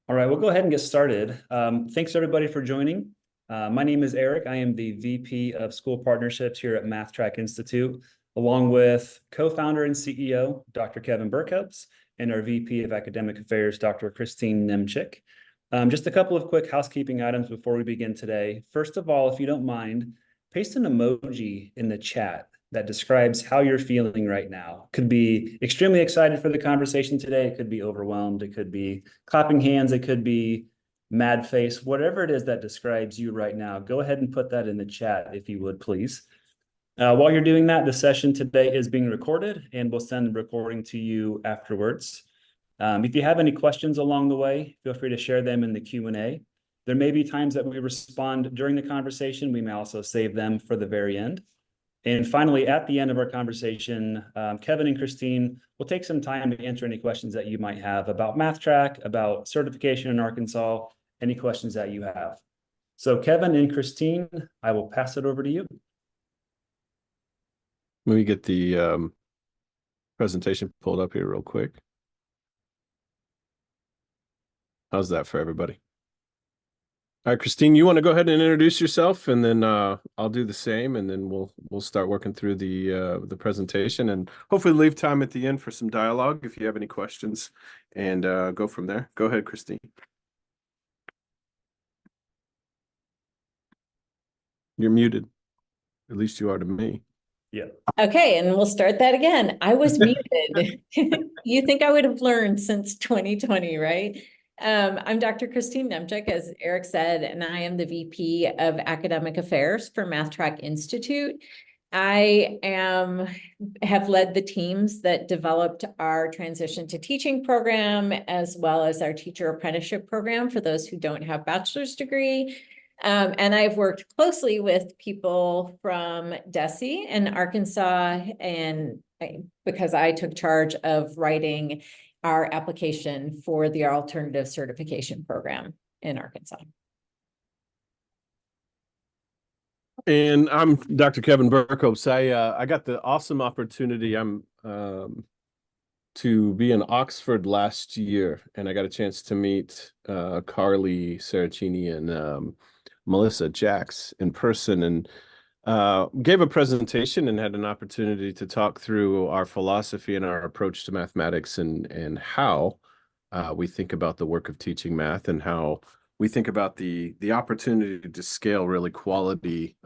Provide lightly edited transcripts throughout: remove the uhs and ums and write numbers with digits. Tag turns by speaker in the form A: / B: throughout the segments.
A: All right, we'll go ahead and get started. Thanks everybody for joining. My name is Eric. I am the VP of School Partnerships here at MathTrack Institute, along with co-founder and CEO, Dr. Kevin Berkhuis, and our VP of Academic Affairs, Dr. Christine Nemchik. Just a couple of quick housekeeping items before we begin today. First of all, if you don't mind, paste an emoji in the chat that describes how you're feeling right now. Could be extremely excited for the conversation today. It could be overwhelmed. It could be clapping hands. It could be mad face. Whatever it is that describes you right now, go ahead and put that in the chat if you would, please. While you're doing that, the session today is being recorded and we'll send the recording to you afterwards. If you have any questions along the way, feel free to share them in the Q&A. There may be times that we respond during the conversation. We may also save them for the very end. And finally, at the end of our conversation, Kevin and Christine will take some time to answer any questions that you might have about MathTrack, about certification in Arkansas, any questions that you have. So Kevin and Christine, I will pass it over to you.
B: Let me get the presentation pulled up here real quick. How's that for everybody? All right, Christine, you want to go ahead and introduce yourself, and then I'll do the same, and then we'll start working through the presentation, and hopefully leave time at the end for some dialogue if you have any questions, and go from there. Go ahead, Christine. You're muted. At least you are to me.
A: Yeah.
C: Okay, and we'll start that again. I was muted. You think I would have learned since 2020, right? I'm Dr. Christine Nemchik, as Eric said, and I am the VP of Academic Affairs for MathTrack Institute. I have led the teams that developed our transition to teaching program, as well as our teacher apprenticeship program for those who don't have bachelor's degree. And I've worked closely with people from DESE in Arkansas, and because I took charge of writing our application for the alternative certification program in Arkansas.
B: And I'm Dr. Kevin Berkhuis. I got the awesome opportunity to be in Oxford last year, and I got a chance to meet Carly Saracini and Melissa Jacks in person, and gave a presentation and had an opportunity to talk through our philosophy and our approach to mathematics, and how we think about the work of teaching math, and how we think about the opportunity to scale really quality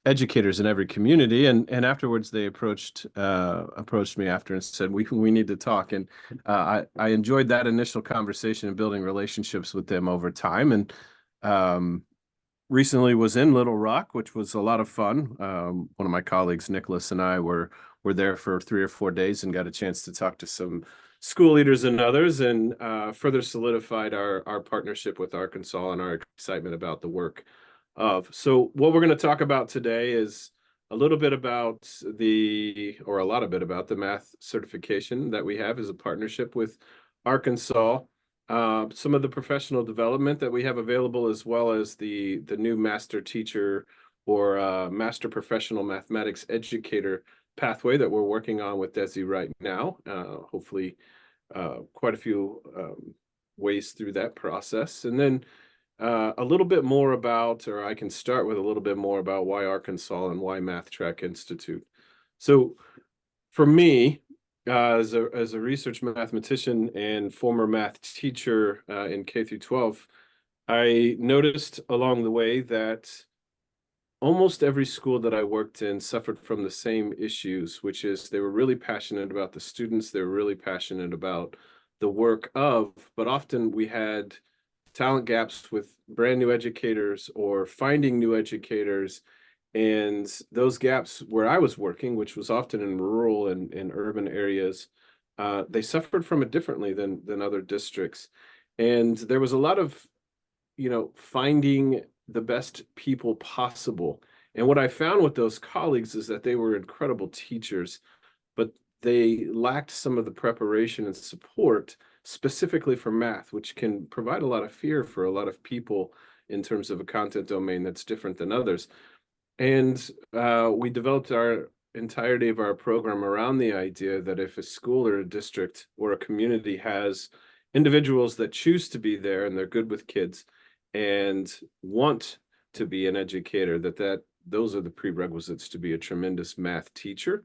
B: educators in every community. And afterwards they approached me after and said, we need to talk. And I enjoyed that initial conversation and building relationships with them over time. And recently was in Little Rock, which was a lot of fun. One of my colleagues, Nicholas, and I were there for 3 or 4 days and got a chance to talk to some school leaders and others, and further solidified our partnership with Arkansas and our excitement about the work of. So what we're going to talk about today is a lot about the math certification that we have as a partnership with Arkansas. Some of the professional development that we have available, as well as the new master teacher or master professional mathematics educator pathway that we're working on with DESE right now. Hopefully quite a few ways through that process. And then a little bit more about, or I can start with a little bit more about why Arkansas and why MathTrack Institute. So for me, as a research mathematician and former math teacher in K through 12, I noticed along the way that almost every school that I worked in suffered from the same issues, which is they were really passionate about the students, they were really passionate about the work of, but often we had talent gaps with brand new educators or finding new educators. And those gaps where I was working, which was often in rural and in urban areas, they suffered from it differently than other districts. And there was a lot of, finding the best people possible. And what I found with those colleagues is that they were incredible teachers, but they lacked some of the preparation and support specifically for math, which can provide a lot of fear for a lot of people in terms of a content domain that's different than others. And we developed our entirety of our program around the idea that if a school or a district or a community has individuals that choose to be there and they're good with kids and want to be an educator, those are the prerequisites to be a tremendous math teacher.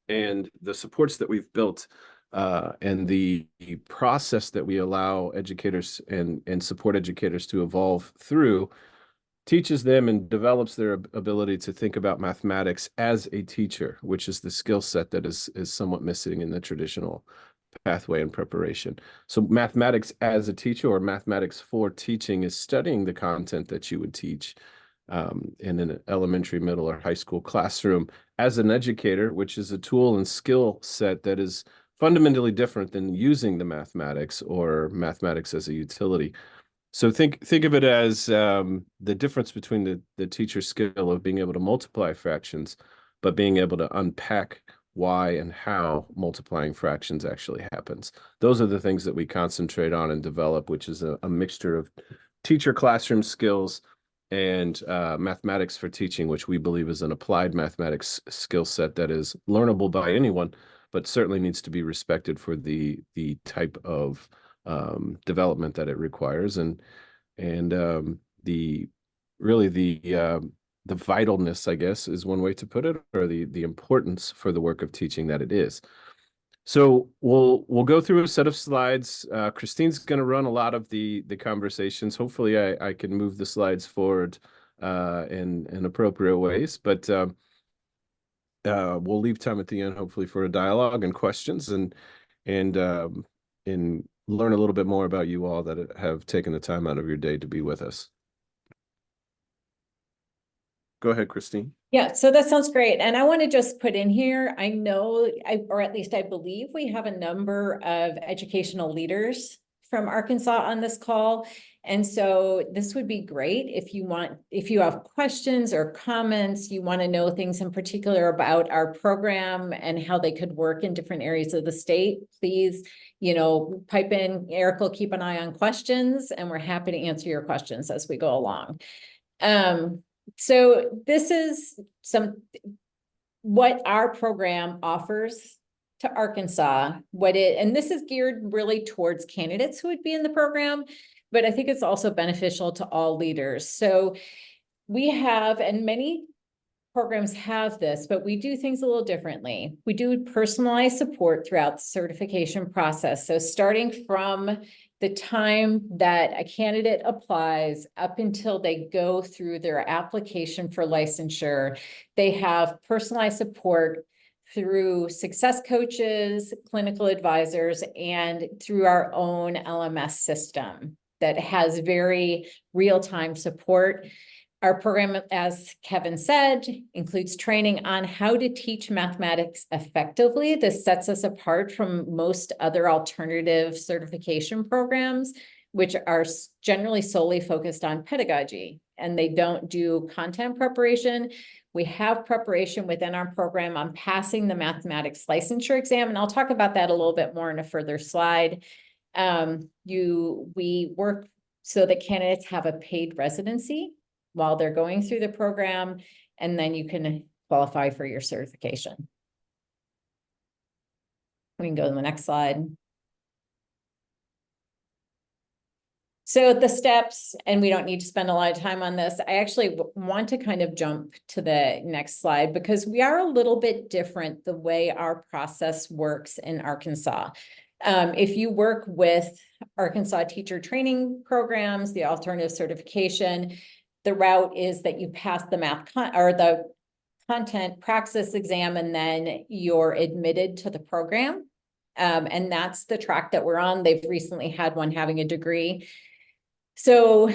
B: And the supports that we've built and the process that we allow educators and support educators to evolve through teaches them and develops their ability to think about mathematics as a teacher, which is the skill set that is somewhat missing in the traditional pathway and preparation. So mathematics as a teacher, or mathematics for teaching, is studying the content that you would teach in an elementary, middle, or high school classroom as an educator, which is a tool and skill set that is fundamentally different than using the mathematics or mathematics as a utility. So think of it as the difference between the teacher's skill of being able to multiply fractions, but being able to unpack why and how multiplying fractions actually happens. Those are the things that we concentrate on and develop, which is a mixture of teacher classroom skills and mathematics for teaching, which we believe is an applied mathematics skill set that is learnable by anyone, but certainly needs to be respected for the type of development that it requires, and the vitalness, I guess, is one way to put it, or the importance for the work of teaching that it is. So we'll go through a set of slides. Christine's going to run a lot of the conversations. Hopefully, I can move the slides forward in appropriate ways, but we'll leave time at the end, hopefully, for a dialogue and questions, and learn a little bit more about you all that have taken the time out of your day to be with us. Go ahead, Christine.
C: Yeah, so that sounds great. And I want to just put in here, I know, or at least I believe we have a number of educational leaders from Arkansas on this call. And so this would be great if you have questions or comments, you want to know things in particular about our program and how they could work in different areas of the state, please, pipe in. Eric will keep an eye on questions, and we're happy to answer your questions as we go along. So this is what our program offers to Arkansas, and this is geared really towards candidates who would be in the program, but I think it's also beneficial to all leaders. So we have, and many programs have this, but we do things a little differently. We do personalized support throughout the certification process. So starting from the time that a candidate applies up until they go through their application for licensure, they have personalized support through success coaches, clinical advisors, and through our own LMS system that has very real-time support. Our program, as Kevin said, includes training on how to teach mathematics effectively. This sets us apart from most other alternative certification programs, which are generally solely focused on pedagogy, and they don't do content preparation. We have preparation within our program on passing the mathematics licensure exam, and I'll talk about that a little bit more in a further slide. We work so that candidates have a paid residency while they're going through the program, and then you can qualify for your certification. We can go to the next slide. So the steps, and we don't need to spend a lot of time on this. I actually want to kind of jump to the next slide because we are a little bit different the way our process works in Arkansas. If you work with Arkansas teacher training programs, the alternative certification, the route is that you pass the the content praxis exam, and then you're admitted to the program. And that's the track that we're on. They've recently had one having a degree. So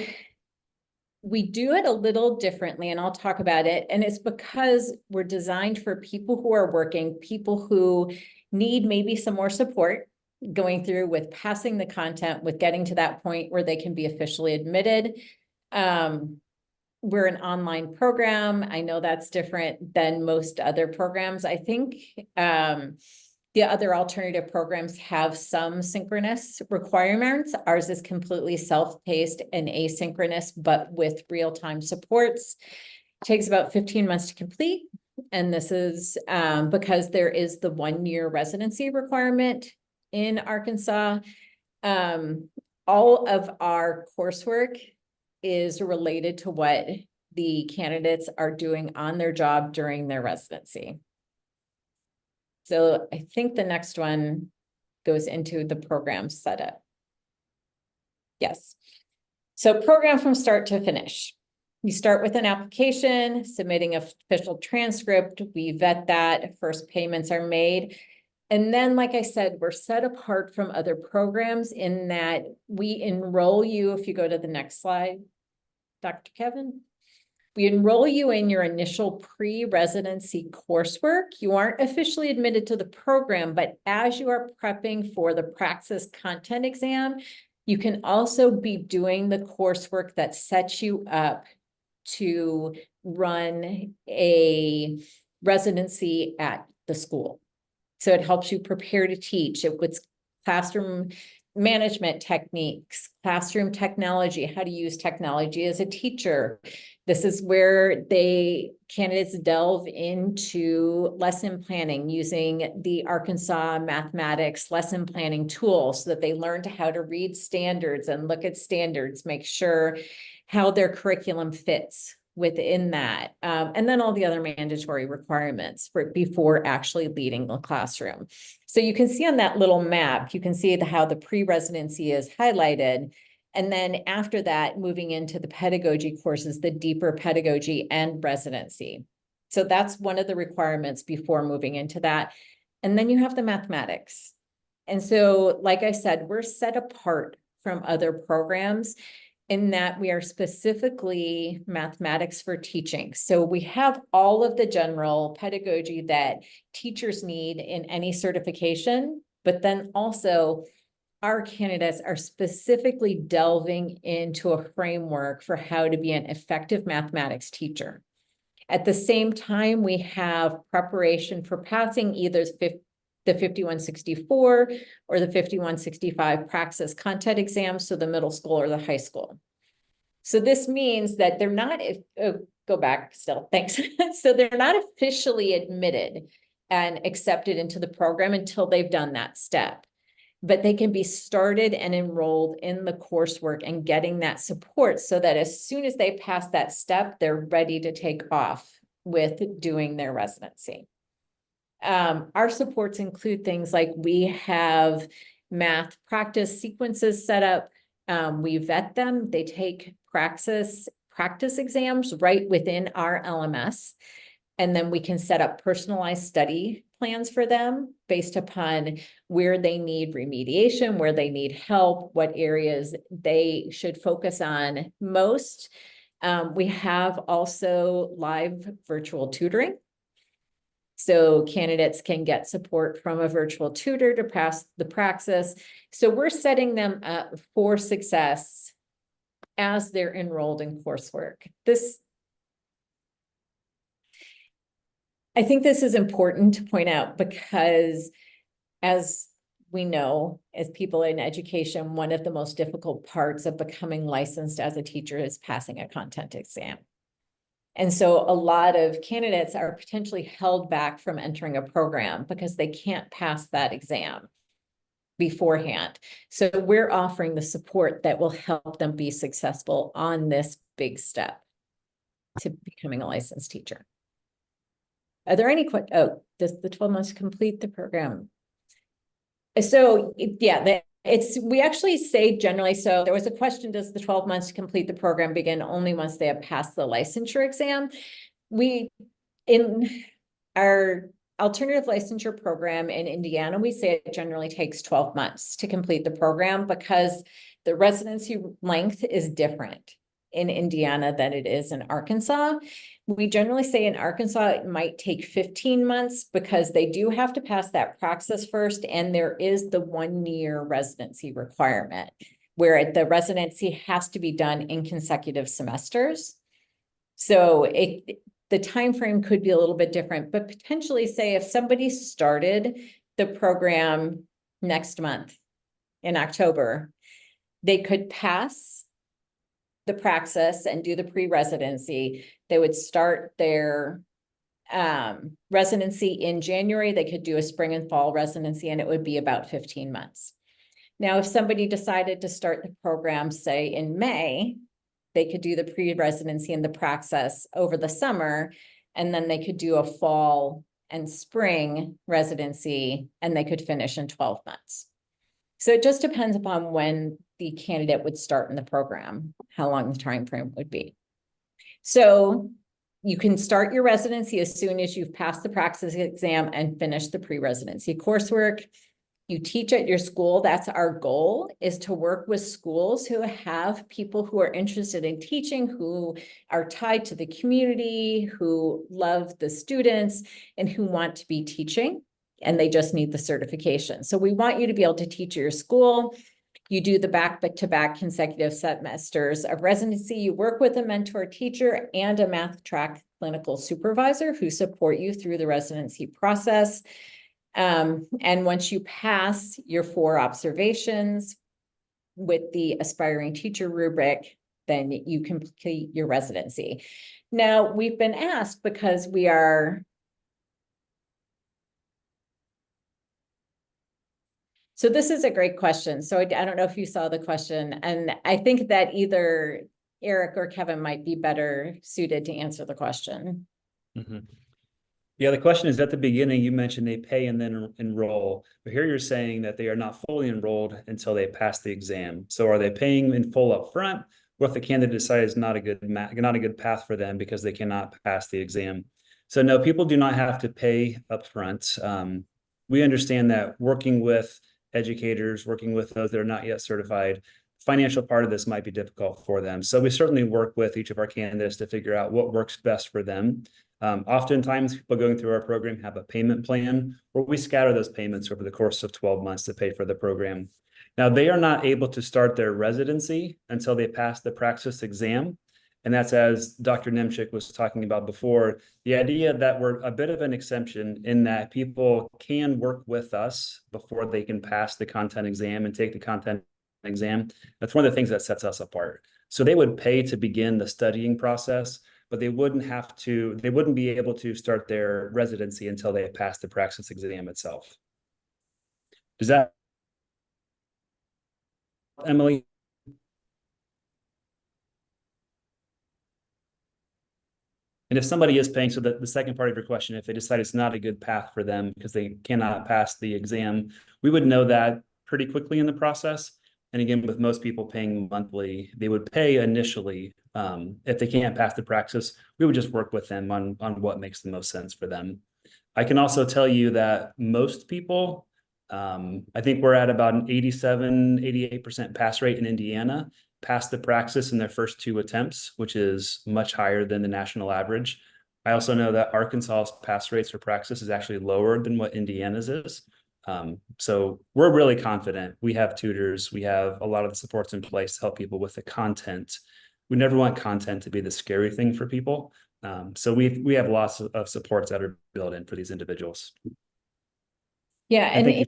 C: we do it a little differently, and I'll talk about it. And it's because we're designed for people who are working, people who need maybe some more support going through with passing the content, with getting to that point where they can be officially admitted. We're an online program. I know that's different than most other programs. I think the other alternative programs have some synchronous requirements. Ours is completely self-paced and asynchronous, but with real-time supports. It takes about 15 months to complete. And this is because there is the 1-year residency requirement in Arkansas. All of our coursework is related to what the candidates are doing on their job during their residency. So I think the next one goes into the program setup. Yes. So program from start to finish. You start with an application, submitting an official transcript. We vet that, first payments are made. And then, like I said, we're set apart from other programs in that we enroll you, if you go to the next slide, Dr. Kevin. We enroll you in your initial pre-residency coursework. You aren't officially admitted to the program, but as you are prepping for the Praxis content exam, you can also be doing the coursework that sets you up to run a residency at the school. So it helps you prepare to teach. It was classroom management techniques, classroom technology, how to use technology as a teacher. This is where candidates delve into lesson planning using the Arkansas mathematics lesson planning tool so that they learn how to read standards and look at standards, make sure how their curriculum fits within that. And then all the other mandatory requirements before actually leading the classroom. So you can see on that little map, you can see how the pre-residency is highlighted. And then after that, moving into the pedagogy courses, the deeper pedagogy and residency. So that's one of the requirements before moving into that. And then you have the mathematics. And so, like I said, we're set apart from other programs in that we are specifically mathematics for teaching. So we have all of the general pedagogy that teachers need in any certification, but then also our candidates are specifically delving into a framework for how to be an effective mathematics teacher. At the same time, we have preparation for passing either the 5164 or the 5165 Praxis content exams, so the middle school or the high school. So this means that they're not, go back still, thanks. So they're not officially admitted and accepted into the program until they've done that step. But they can be started and enrolled in the coursework and getting that support so that as soon as they pass that step, they're ready to take off with doing their residency. Our supports include things like we have math practice sequences set up. We vet them. They take practice exams right within our LMS. And then we can set up personalized study plans for them based upon where they need remediation, where they need help, what areas they should focus on most. We have also live virtual tutoring. So candidates can get support from a virtual tutor to pass the Praxis. So we're setting them up for success as they're enrolled in coursework. I think this is important to point out because as we know, as people in education, one of the most difficult parts of becoming licensed as a teacher is passing a content exam. And so a lot of candidates are potentially held back from entering a program because they can't pass that exam beforehand. So we're offering the support that will help them be successful on this big step to becoming a licensed teacher. Are there any questions? Oh, does the 12 months complete the program? So yeah, we actually say generally, so there was a question, does the 12 months to complete the program begin only once they have passed the licensure exam? In our alternative licensure program in Indiana, we say it generally takes 12 months to complete the program because the residency length is different in Indiana than it is in Arkansas. We generally say in Arkansas, it might take 15 months because they do have to pass that Praxis first. And there is the 1-year residency requirement where the residency has to be done in consecutive semesters. So the time frame could be a little bit different, but potentially say if somebody started the program next month in October, they could pass the Praxis and do the pre-residency. They would start their residency in January. They could do a spring and fall residency, and it would be about 15 months. Now, if somebody decided to start the program, say in May, they could do the pre-residency and the praxis over the summer, and then they could do a fall and spring residency, and they could finish in 12 months. So it just depends upon when the candidate would start in the program, how long the time frame would be. So you can start your residency as soon as you've passed the praxis exam and finished the pre-residency coursework. You teach at your school. That's our goal, is to work with schools who have people who are interested in teaching, who are tied to the community, who love the students, and who want to be teaching, and they just need the certification. So we want you to be able to teach at your school. You do the back-to-back consecutive semesters of residency. You work with a mentor teacher and a math track clinical supervisor who support you through the residency process. And once you pass your 4 observations with the aspiring teacher rubric, then you complete your residency. Now, we've been asked, because we are So this is a great question. So I don't know if you saw the question, and I think that either Eric or Kevin might be better suited to answer the question.
A: Mm-hmm. Yeah, the question is, at the beginning, you mentioned they pay and then enroll, but here you're saying that they are not fully enrolled until they pass the exam. So are they paying in full up front, or if the candidate decides not a good path for them because they cannot pass the exam? So no, people do not have to pay up front. We understand that working with educators, working with those that are not yet certified, financial part of this might be difficult for them. So we certainly work with each of our candidates to figure out what works best for them. Oftentimes, people going through our program have a payment plan where we scatter those payments over the course of 12 months to pay for the program. Now, they are not able to start their residency until they pass the praxis exam. And that's, as Dr. Nemchik was talking about before, the idea that we're a bit of an exception in that people can work with us before they can pass the content exam and take the content exam. That's one of the things that sets us apart. So they would pay to begin the studying process, but they wouldn't be able to start their residency until they pass the praxis exam itself. Does that, Emily? And if somebody is paying, so the second part of your question, if they decide it's not a good path for them because they cannot pass the exam, we would know that pretty quickly in the process. And again, with most people paying monthly, they would pay initially. If they can't pass the praxis, we would just work with them on what makes the most sense for them. I can also tell you that most people, I think we're at about an 88% pass rate in Indiana, pass the praxis in their first 2 attempts, which is much higher than the national average. I also know that Arkansas's pass rates for praxis is actually lower than what Indiana's is. So we're really confident. We have tutors, we have a lot of the supports in place to help people with the content. We never want content to be the scary thing for people. So we have lots of supports that are built in for these individuals.
C: Yeah, and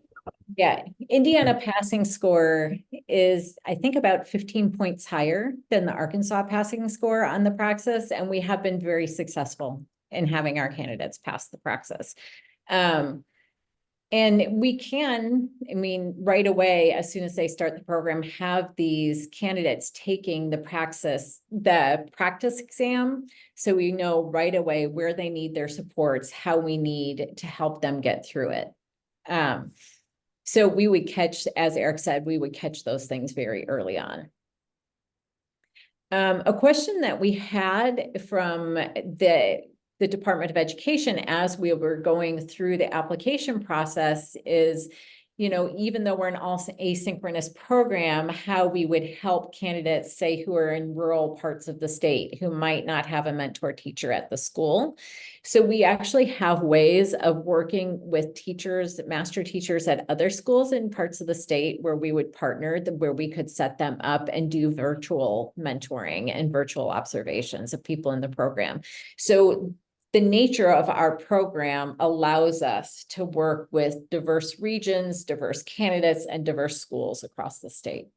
C: Indiana passing score is, I think, about 15 points higher than the Arkansas passing score on the praxis, and we have been very successful in having our candidates pass the praxis. And we can, right away, as soon as they start the program, have these candidates taking the practice exam. So we know right away where they need their supports, how we need to help them get through it. So we would catch, as Eric said, we would catch those things very early on. A question that we had from the Department of Education as we were going through the application process is, even though we're an all asynchronous program, how we would help candidates, say, who are in rural parts of the state, who might not have a mentor teacher at the school. So we actually have ways of working with teachers, master teachers at other schools in parts of the state where we would partner, where we could set them up and do virtual mentoring and virtual observations of people in the program. So the nature of our program allows us to work with diverse regions, diverse candidates, and diverse schools across the state.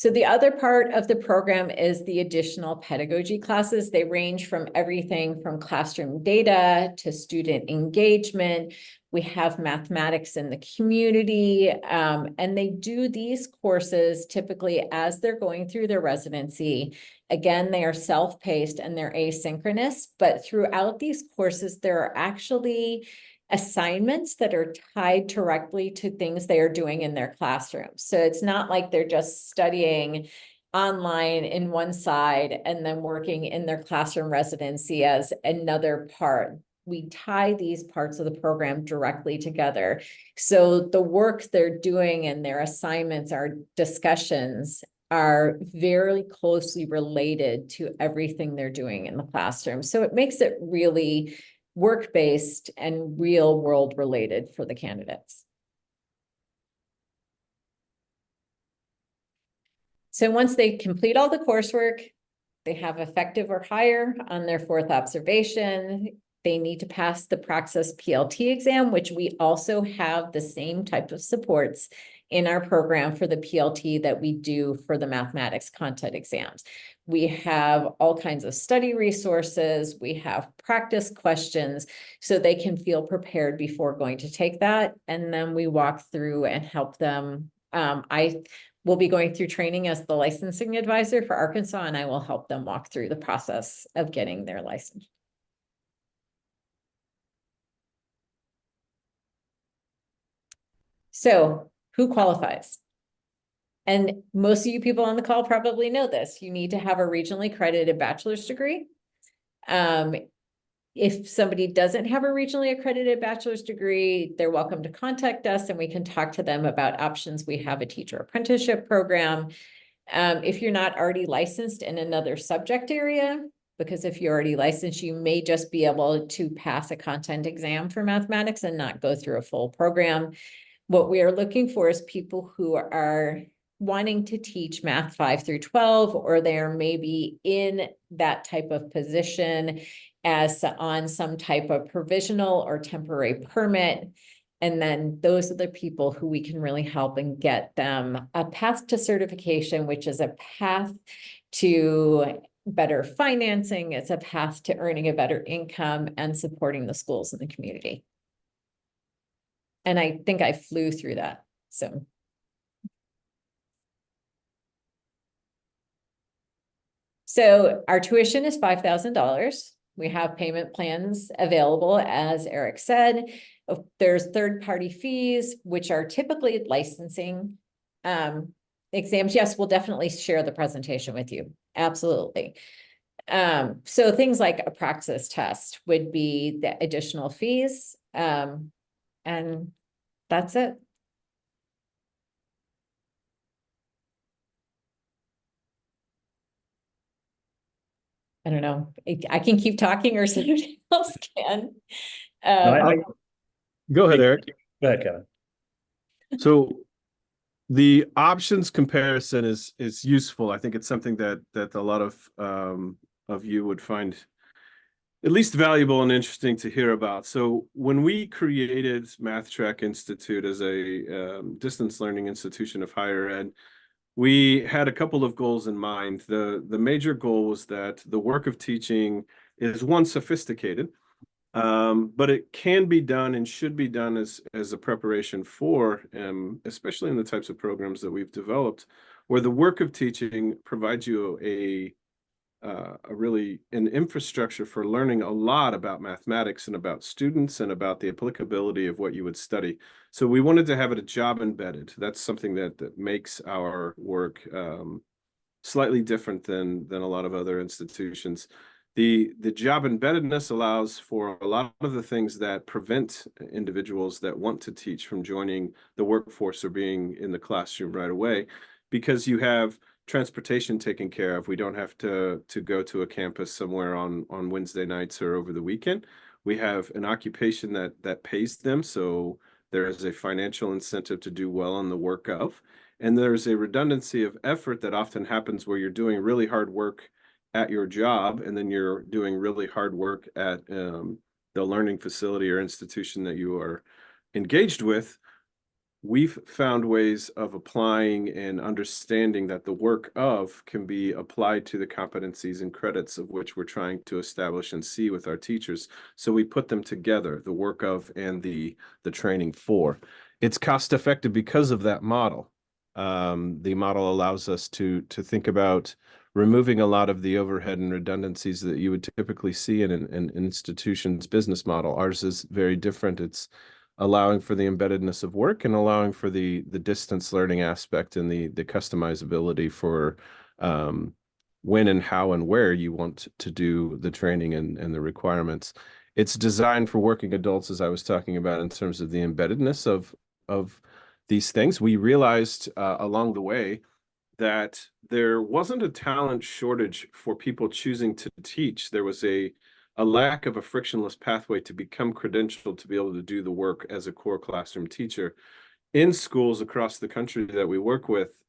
C: So the other part of the program is the additional pedagogy classes. They range from everything from classroom data to student engagement. We have mathematics in the community, and they do these courses typically as they're going through their residency. Again, they are self-paced and they're asynchronous, but throughout these courses, there are actually assignments that are tied directly to things they are doing in their classrooms. So it's not like they're just studying online in one side and then working in their classroom residency as another part. We tie these parts of the program directly together. So the work they're doing and their assignments, our discussions, are very closely related to everything they're doing in the classroom. So it makes it really work-based and real world related for the candidates. So once they complete all the coursework, they have effective or higher on their fourth observation. They need to pass the Praxis PLT exam, which we also have the same type of supports in our program for the PLT that we do for the mathematics content exams. We have all kinds of study resources. We have practice questions so they can feel prepared before going to take that. And then we walk through and help them. I will be going through training as the licensing advisor for Arkansas, and I will help them walk through the process of getting their license. So who qualifies? And most of you people on the call probably know this. You need to have a regionally accredited bachelor's degree. If somebody doesn't have a regionally accredited bachelor's degree, they're welcome to contact us and we can talk to them about options. We have a teacher apprenticeship program. If you're not already licensed in another subject area, because if you're already licensed, you may just be able to pass a content exam for mathematics and not go through a full program. What we are looking for is people who are wanting to teach math 5 through 12, or they're maybe in that type of position as on some type of provisional or temporary permit. And then those are the people who we can really help and get them a path to certification, which is a path to better financing. It's a path to earning a better income and supporting the schools in the community. And I think I flew through that. So our tuition is $5,000. We have payment plans available, as Eric said. There's third-party fees, which are typically licensing exams. Yes, we'll definitely share the presentation with you. Absolutely. So things like a Praxis test would be the additional fees. And that's it. I don't know. I can keep talking or somebody else can.
B: Go ahead, Eric.
A: Go ahead, Kevin.
B: So the options comparison is useful. I think it's something that a lot of you would find at least valuable and interesting to hear about. So when we created MathTrack Institute as a distance learning institution of higher ed, we had a couple of goals in mind. The major goal was that the work of teaching is, one, sophisticated, but it can be done and should be done as a preparation for, especially in the types of programs that we've developed, where the work of teaching provides you an infrastructure for learning a lot about mathematics and about students and about the applicability of what you would study. So we wanted to have it a job embedded. That's something that makes our work slightly different than a lot of other institutions. The job embeddedness allows for a lot of the things that prevent individuals that want to teach from joining the workforce or being in the classroom right away, because you have transportation taken care of. We don't have to go to a campus somewhere on Wednesday nights or over the weekend. We have an occupation that pays them, so there is a financial incentive to do well on the work of. And there's a redundancy of effort that often happens where you're doing really hard work at your job, and then you're doing really hard work at the learning facility or institution that you are engaged with. we've found ways of applying and understanding that the work of can be applied to the competencies and credits of which we're trying to establish and see with our teachers. So we put them together, the work of and the training for. It's cost effective because of that model. The model allows us to think about removing a lot of the overhead and redundancies that you would typically see in an institution's business model. Ours is very different. It's allowing for the embeddedness of work and allowing for the distance learning aspect and the customizability for when and how and where you want to do the training and the requirements. It's designed for working adults, as I was talking about, in terms of the embeddedness of these things. We realized along the way that there wasn't a talent shortage for people choosing to teach. There was a lack of a frictionless pathway to become credentialed to be able to do the work as a core classroom teacher. In schools across the country that we work with,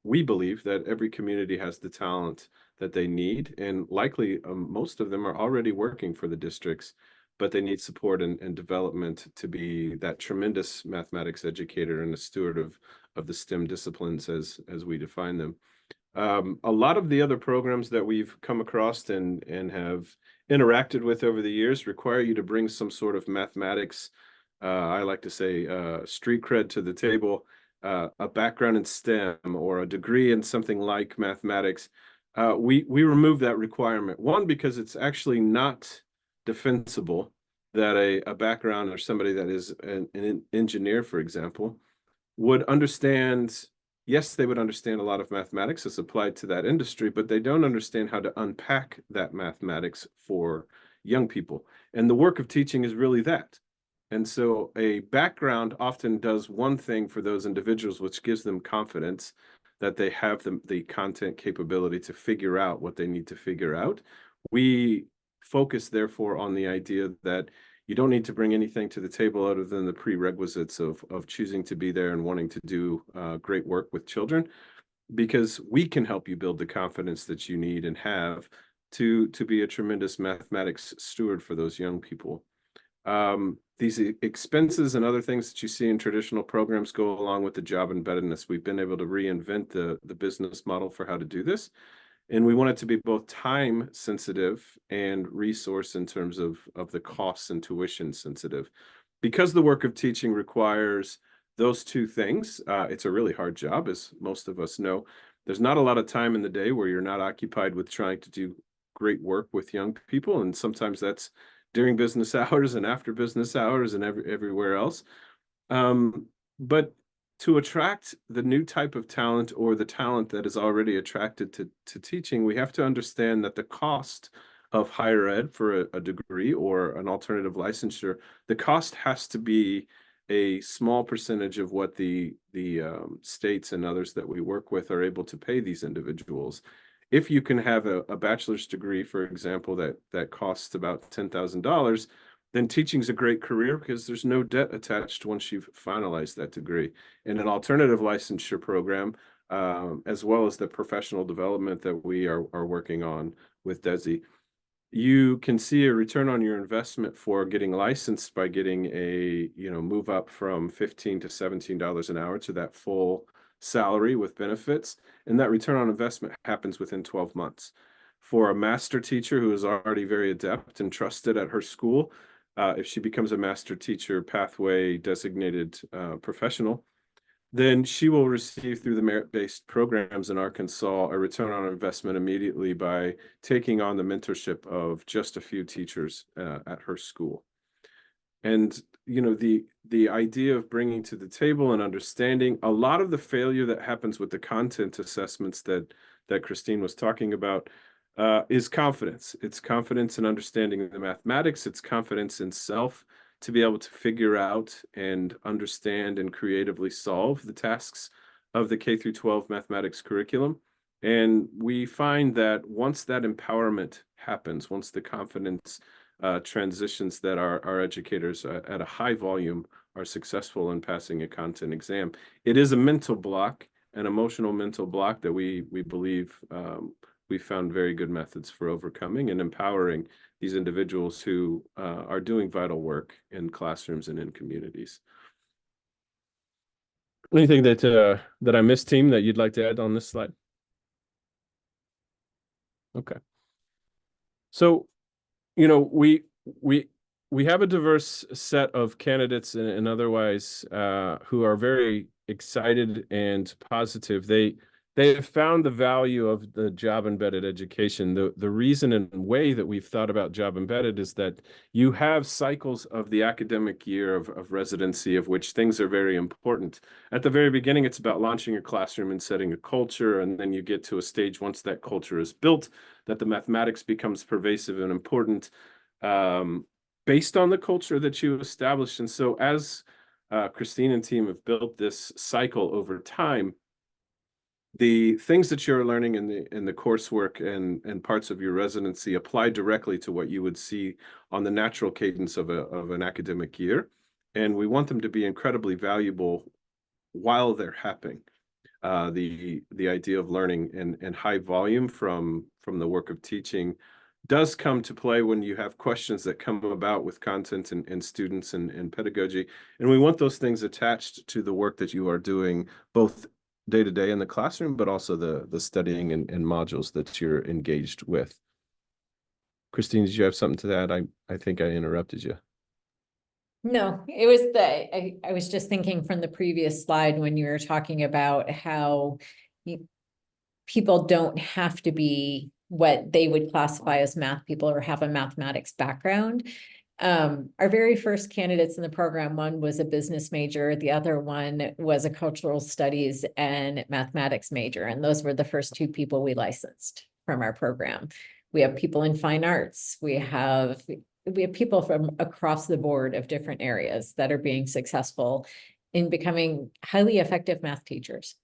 B: we believe that every community has the talent that they need, and likely most of them are already working for the districts, but they need support and development to be that tremendous mathematics educator and a steward of the STEM disciplines as we define them. A lot of the other programs that we've come across and have interacted with over the years require you to bring some sort of mathematics, I like to say street cred to the table, a background in STEM or a degree in something like mathematics. We remove that requirement. One, because it's actually not defensible that a background or somebody that is an engineer, for example, would understand. Yes, they would understand a lot of mathematics as applied to that industry, but they don't understand how to unpack that mathematics for young people. And the work of teaching is really that. And so a background often does one thing for those individuals, which gives them confidence that they have the content capability to figure out what they need to figure out. We focus, therefore, on the idea that you don't need to bring anything to the table other than the prerequisites of choosing to be there and wanting to do great work with children, because we can help you build the confidence that you need and have to be a tremendous mathematics steward for those young people. These expenses and other things that you see in traditional programs go along with the job embeddedness. We've been able to reinvent the business model for how to do this. And we want it to be both time sensitive and resource in terms of the costs and tuition sensitive. Because the work of teaching requires those two things, it's a really hard job, as most of us know. There's not a lot of time in the day where you're not occupied with trying to do great work with young people. And sometimes that's during business hours and after business hours and everywhere else. But to attract the new type of talent or the talent that is already attracted to teaching, we have to understand that the cost of higher ed for a degree or an alternative licensure, the cost has to be a small percentage of what the states and others that we work with are able to pay these individuals. If you can have a bachelor's degree, for example, that costs about $10,000, then teaching is a great career because there's no debt attached once you've finalized that degree. In an alternative licensure program, as well as the professional development that we are working on with DESE, you can see a return on your investment for getting licensed by getting a move up from $15 to $17 an hour to that full salary with benefits, and that return on investment happens within 12 months. For a master teacher who is already very adept and trusted at her school, if she becomes a master teacher pathway designated professional, then she will receive through the merit-based programs in Arkansas a return on investment immediately by taking on the mentorship of just a few teachers at her school. And the idea of bringing to the table and understanding a lot of the failure that happens with the content assessments that Christine was talking about is confidence. It's confidence in understanding the mathematics. It's confidence in self to be able to figure out and understand and creatively solve the tasks of the K through 12 mathematics curriculum. And we find that once that empowerment happens, once the confidence transitions, that our educators at a high volume are successful in passing a content exam. It is a mental block, an emotional mental block that we believe we found very good methods for overcoming and empowering these individuals who are doing vital work in classrooms and in communities. Anything that I missed, team, that you'd like to add on this slide? Okay. So, we have a diverse set of candidates and otherwise who are very excited and positive. They have found the value of the job embedded education. The reason and way that we've thought about job embedded is that you have cycles of the academic year of residency, of which things are very important. At the very beginning, it's about launching your classroom and setting a culture, and then you get to a stage once that culture is built, that the mathematics becomes pervasive and important based on the culture that you established. And so as Christine and team have built this cycle over time, the things that you're learning in the coursework and parts of your residency apply directly to what you would see on the natural cadence of an academic year. And we want them to be incredibly valuable while they're happening. The idea of learning and high volume from the work of teaching does come to play when you have questions that come about with content and students and pedagogy. And we want those things attached to the work that you are doing, both day to day in the classroom, but also the studying and modules that you're engaged with. Christine, did you have something to add? I think I interrupted you.
C: No, it was I was just thinking from the previous slide when you were talking about how people don't have to be what they would classify as math people or have a mathematics background. Our very first candidates in the program, one was a business major, the other one was a cultural studies and mathematics major. And those were the first two people we licensed from our program. We have people in fine arts. We have people from across the board of different areas that are being successful in becoming highly effective math teachers.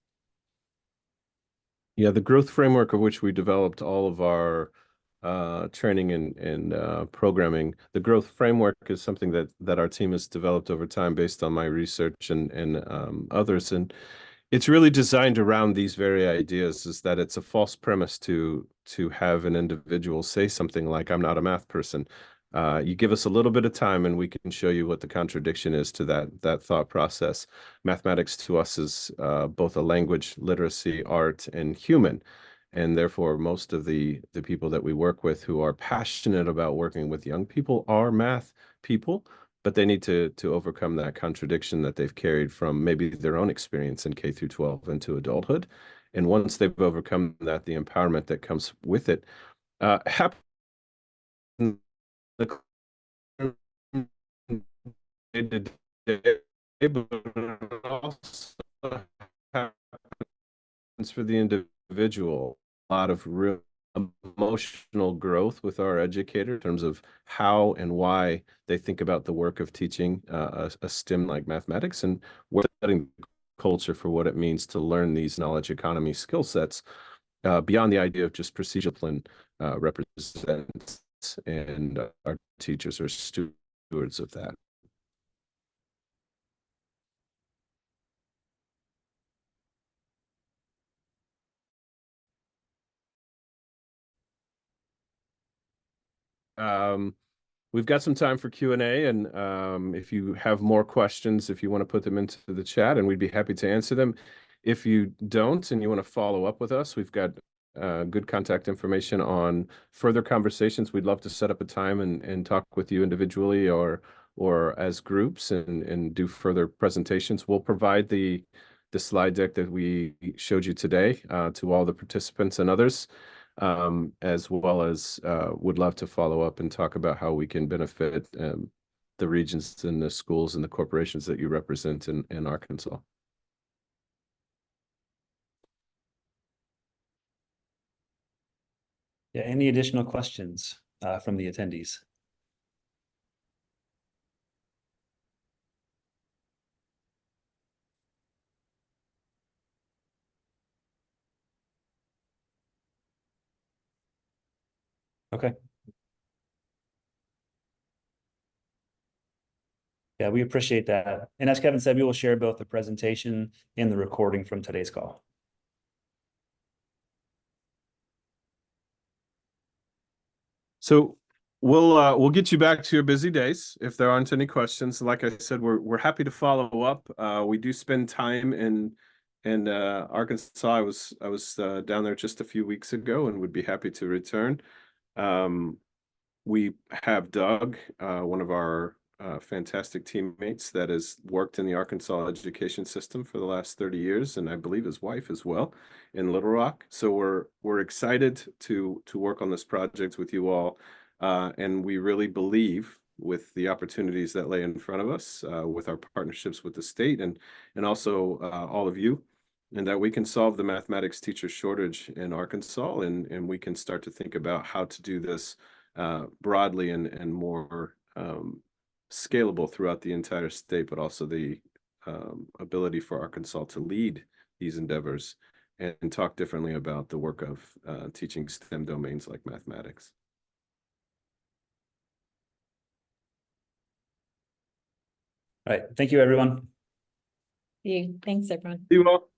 B: Yeah, the growth framework of which we developed all of our training and programming. The growth framework is something that our team has developed over time based on my research and others. And it's really designed around these very ideas, is that it's a false premise to have an individual say something like, I'm not a math person. You give us a little bit of time and we can show you what the contradiction is to that thought process. Mathematics to us is both a language, literacy, art, and human. And therefore, most of the people that we work with who are passionate about working with young people are math people, but they need to overcome that contradiction that they've carried from maybe their own experience in K through 12 into adulthood. And once they've overcome that, the empowerment that comes with it happens but also happens for the individual. A lot of real emotional growth with our educator in terms of how and why they think about the work of teaching a STEM like mathematics, and we're setting culture for what it means to learn these knowledge economy skill sets beyond the idea of just procedural represents, and our teachers are stewards of that. We've got some time for Q&A, and if you have more questions, if you want to put them into the chat, and we'd be happy to answer them. If you don't and you want to follow up with us, we've got good contact information on further conversations. We'd love to set up a time and talk with you individually or as groups and do further presentations. We'll provide the slide deck that we showed you today to all the participants and others, as well as would love to follow up and talk about how we can benefit the regions and the schools and the corporations that you represent in Arkansas.
A: Yeah, any additional questions from the attendees? Okay. Yeah, we appreciate that. And as Kevin said, we will share both the presentation and the recording from today's call.
B: So we'll get you back to your busy days if there aren't any questions. Like I said, we're happy to follow up. We do spend time in Arkansas. I was down there just a few weeks ago and would be happy to return. We have Doug, one of our fantastic teammates that has worked in the Arkansas education system for the last 30 years, and I believe his wife as well in Little Rock. So we're excited to work on this project with you all, and we really believe with the opportunities that lay in front of us, with our partnerships with the state and also all of you, and that we can solve the mathematics teacher shortage in Arkansas, and we can start to think about how to do this broadly and more scalable throughout the entire state, but also the ability for Arkansas to lead these endeavors and talk differently about the work of teaching STEM domains like mathematics.
A: All right. Thank you, everyone.
C: Thanks, everyone.
B: See you all.